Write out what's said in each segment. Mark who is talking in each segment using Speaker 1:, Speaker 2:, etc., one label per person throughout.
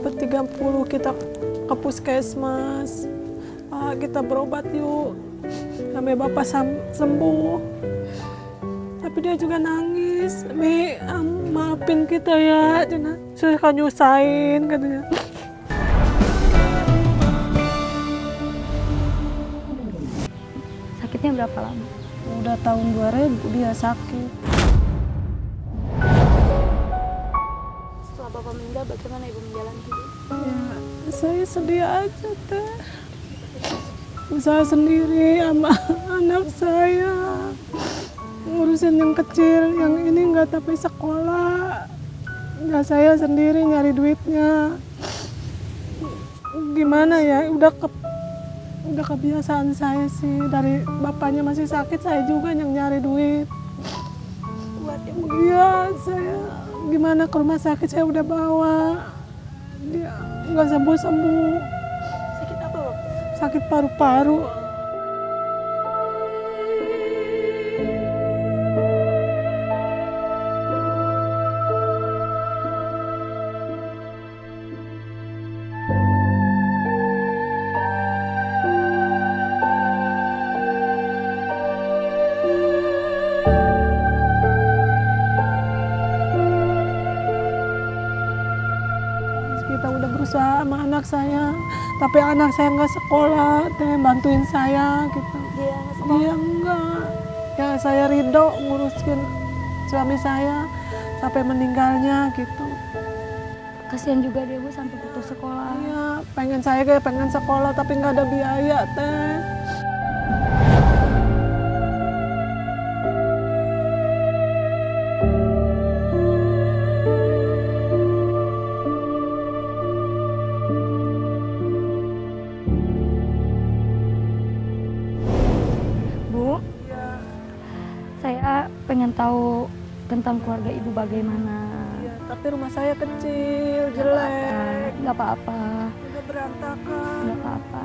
Speaker 1: dapat 30 kita ke puskesmas. Pak, kita berobat yuk. Sampai bapak sembuh. Tapi dia juga nangis. Mi, maafin kita ya. Saya akan nyusahin katanya.
Speaker 2: Sakitnya berapa lama?
Speaker 1: Udah tahun 2000 dia sakit.
Speaker 2: Setelah bapak meninggal, bagaimana ibu menjalani hidup?
Speaker 1: Ya, saya sedih aja teh. Usaha sendiri sama anak saya. Ngurusin yang kecil, yang ini nggak tapi sekolah. Ya saya sendiri nyari duitnya. Gimana ya, udah kebiasaan saya sih. Dari bapaknya masih sakit, saya juga yang nyari duit.
Speaker 2: Kuat ya, Bu?
Speaker 1: Iya, saya gimana ke rumah sakit saya udah bawa. Dia nggak sembuh-sembuh.
Speaker 2: Sakit apa, Bapak?
Speaker 1: Sakit paru-paru. Kita udah berusaha sama anak saya, tapi anak saya nggak sekolah, bantuin saya gitu.
Speaker 2: Dia nggak sekolah?
Speaker 1: Dia enggak. Ya saya ridho ngurusin suami saya sampai meninggalnya gitu.
Speaker 2: Kasihan juga dia, Bu, sampai putus sekolah.
Speaker 1: Iya, pengen sekolah tapi nggak ada biaya teh.
Speaker 2: Bu, saya pengen tahu tentang keluarga ibu bagaimana.
Speaker 1: Iya, tapi rumah saya kecil, jelek,
Speaker 2: Nggak apa-apa,
Speaker 1: udah berantakan.
Speaker 2: nggak apa-apa.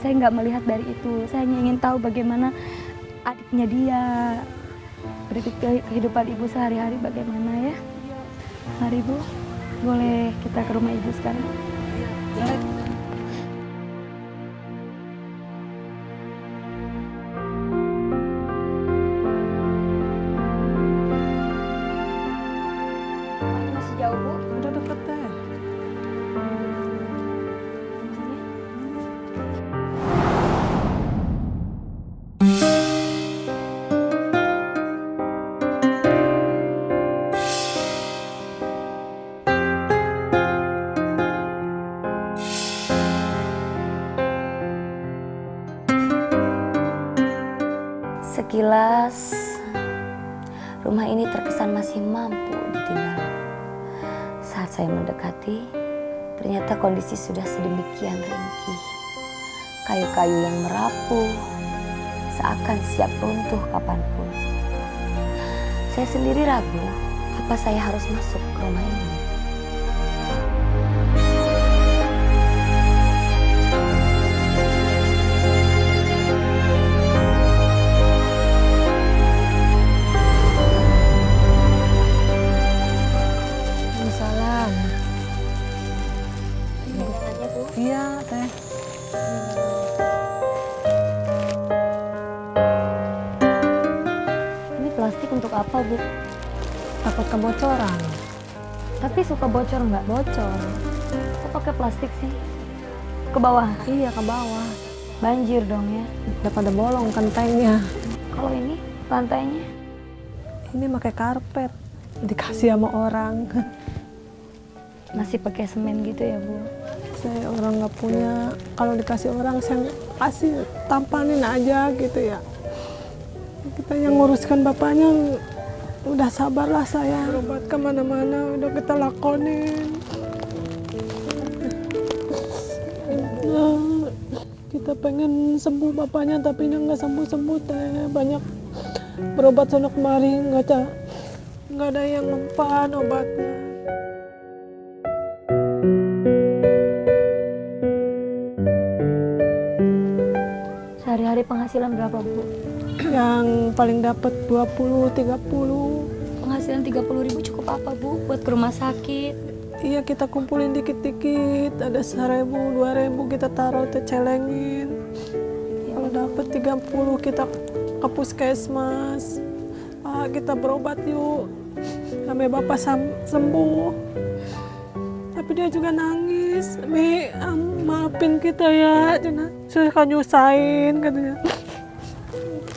Speaker 2: Saya nggak melihat dari itu. Saya hanya ingin tahu bagaimana adiknya dia. Kehidupan ibu sehari-hari bagaimana ya. Mari, Bu, boleh kita ke rumah ibu sekarang?
Speaker 1: Jelek.
Speaker 2: Masih jauh, Bu?
Speaker 1: Udah deket teh.
Speaker 3: Sekilas, rumah ini terkesan masih mampu ditinggal. Saat saya mendekati, ternyata kondisi sudah sedemikian ringkih. Kayu-kayu yang merapuh, seakan siap runtuh kapanpun. Saya sendiri ragu, apa saya harus masuk ke rumah ini?
Speaker 1: Salam.
Speaker 2: Jalanannya, Bu.
Speaker 1: Iya teh.
Speaker 2: Ini plastik untuk apa, Bu?
Speaker 1: Takut kebocoran.
Speaker 2: Tapi suka bocor nggak bocor. Kok pakai plastik sih? Ke bawah,
Speaker 1: Iya ke bawah.
Speaker 2: banjir dong ya.
Speaker 1: Udah pada bolong kentengnya.
Speaker 2: Kalau ini lantainya,
Speaker 1: Ini pakai karpet. Dikasih sama orang.
Speaker 2: masih pakai semen gitu ya, Bu?
Speaker 1: Saya orang nggak punya. Kalau dikasih orang saya kasih tampanin aja gitu ya. Kita yang nguruskan bapaknya udah sabarlah saya. Berobat kemana-mana udah kita lakonin. Nah, kita pengen sembuh bapaknya tapi nggak sembuh-sembuh teh. Banyak berobat sono kemari nggak ada yang mempan obatnya.
Speaker 2: Sehari-hari penghasilan berapa, Bu?
Speaker 1: Yang paling dapat 20-30.
Speaker 2: Penghasilan 30.000 cukup apa, Bu? Buat ke rumah sakit?
Speaker 1: Iya, kita kumpulin dikit-dikit, ada 1.000, 2.000 kita taruh, kita celengin. Kalau dapat 30 kita ke puskesmas. Pak, kita berobat yuk. Sampai bapak sembuh. Tapi dia juga nangis. Mi, maafin kita ya, saya kan nyusahin katanya.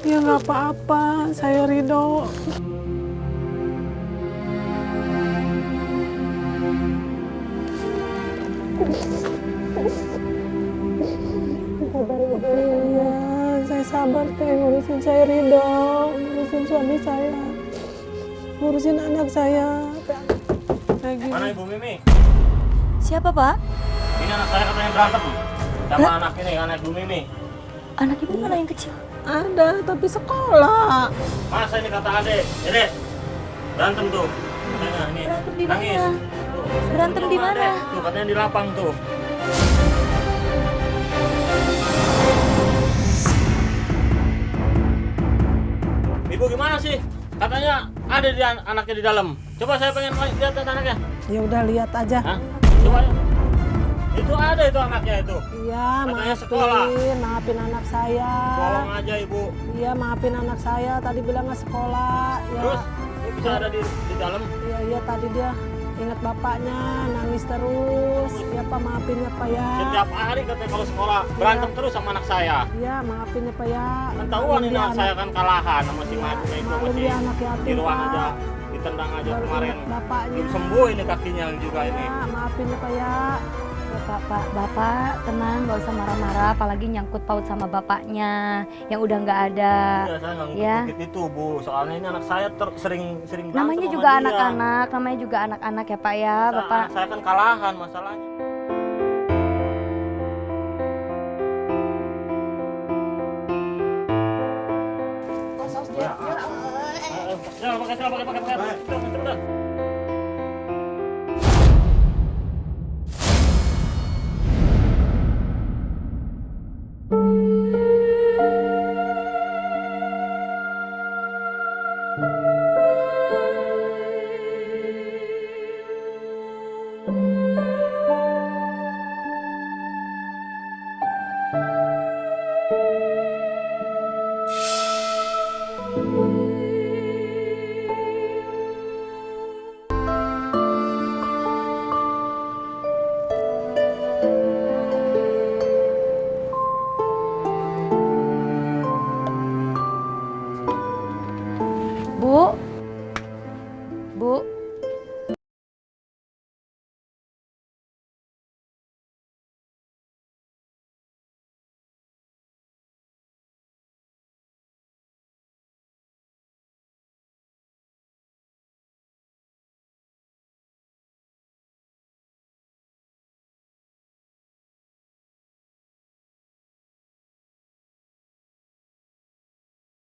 Speaker 1: Ya nggak apa-apa, saya ridho. Iya, saya sabar teh, ngurusin saya ridho, ngurusin suami saya, ngurusin anak saya. Kayak gini.
Speaker 4: Mana Ibu Mimi?
Speaker 2: Siapa, Pak?
Speaker 4: Ini anak saya katanya berantem sama anak ini, anak Ibu Mimi.
Speaker 2: Anak ibu mana yang kecil?
Speaker 1: Ada, tapi sekolah.
Speaker 4: Masa ini kata adek, Dede, berantem tuh. Katanya ini,
Speaker 2: Berantem di
Speaker 4: nangis.
Speaker 2: mana?
Speaker 4: Tuh,
Speaker 2: Berantem di
Speaker 4: sama
Speaker 2: mana?
Speaker 4: adek. Tuh, katanya di lapang tuh. Ibu gimana sih? Katanya ada di anaknya di dalam. Coba saya pengen lihat anaknya.
Speaker 1: Ya udah lihat aja.
Speaker 4: Hah? Coba ya. Itu ada itu anaknya itu.
Speaker 1: Iya,
Speaker 4: Katanya sekolah.
Speaker 1: maafin anak saya.
Speaker 4: Bohong aja Ibu.
Speaker 1: Iya, maafin anak saya. Tadi bilangnya sekolah. Ya.
Speaker 4: Terus dia bisa ada di dalam.
Speaker 1: Iya, tadi dia ingat bapaknya, nangis terus. Ya Pak, maafin ya Pak ya.
Speaker 4: Setiap hari katanya kalau sekolah berantem terus sama anak saya.
Speaker 1: Iya, maafin ya Pak ya.
Speaker 4: Kan tahuan ini anak saya kan kalahan sama si Mati itu
Speaker 1: Maklum
Speaker 4: masih
Speaker 1: dia anak yatim,
Speaker 4: di ruang
Speaker 1: Pak.
Speaker 4: aja, ditendang aja
Speaker 1: Baru
Speaker 4: kemarin.
Speaker 1: ingat bapaknya.
Speaker 4: Belum sembuh ini kakinya juga ini.
Speaker 1: Ya, maafin ya Pak ya.
Speaker 2: Ya, Bapak tenang, nggak usah marah-marah, apalagi nyangkut paut sama bapaknya yang udah nggak ada.
Speaker 4: Iya, saya nggak
Speaker 2: Ya.
Speaker 4: ngikut itu Bu. Soalnya ini anak saya sering berantem
Speaker 2: Namanya
Speaker 4: sama
Speaker 2: juga
Speaker 4: dia.
Speaker 2: anak-anak, namanya juga anak-anak ya Pak ya,
Speaker 4: Masa
Speaker 2: Bapak.
Speaker 4: anak saya kan kalahan masalahnya. Ya, pakai.